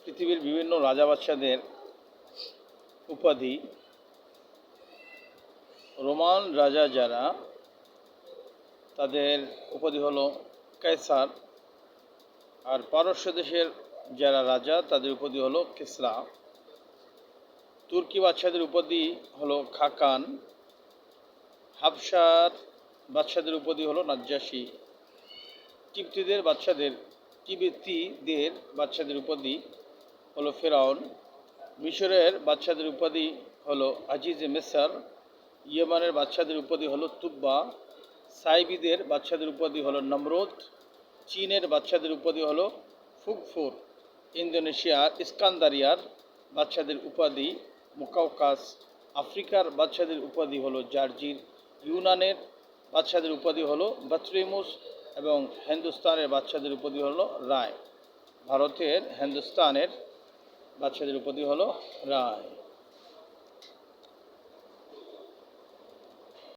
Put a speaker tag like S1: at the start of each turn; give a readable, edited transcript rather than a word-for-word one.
S1: পৃথিবীর বিভিন্ন রাজা বাদশাদের উপাধি। রোমান রাজা যারা, তাদের উপাধি হলো কায়সার। আর পারস্য দেশের যারা রাজা, তাদের উপাধি হলো কিসরা। তুর্কি বাদশাদের উপাধি হলো খাকান। হাবশার বাদশাদের উপাধি হলো নাজ্জাশী। কিবতীদের বাদশাদের উপাধি হলো ফেরাউন। মিশরের বাদশাদের উপাধি হলো আজিজে মিসর। ইয়েমানের বাদশাদের উপাধি হলো তুব্বা। সাইবিদের বাদশাদের উপাধি হলো নমরুদ। চীনের বাদশাদের উপাধি হলো ফুগফুর। ইন্দোনেশিয়ার ইস্কান্দারিয়ার বাদশাদের উপাধি মুকাউকাস। আফ্রিকার বাদশাদের উপাধি হলো জার্জির। ইউনানের বাদশাদের উপাধি হলো বাতরিমুস এবং হিন্দুস্তানের বাদশাদের উপাধি হলো রায়। ভারতের হিন্দুস্তানের বাদশাদের উপাধি হলো রায়।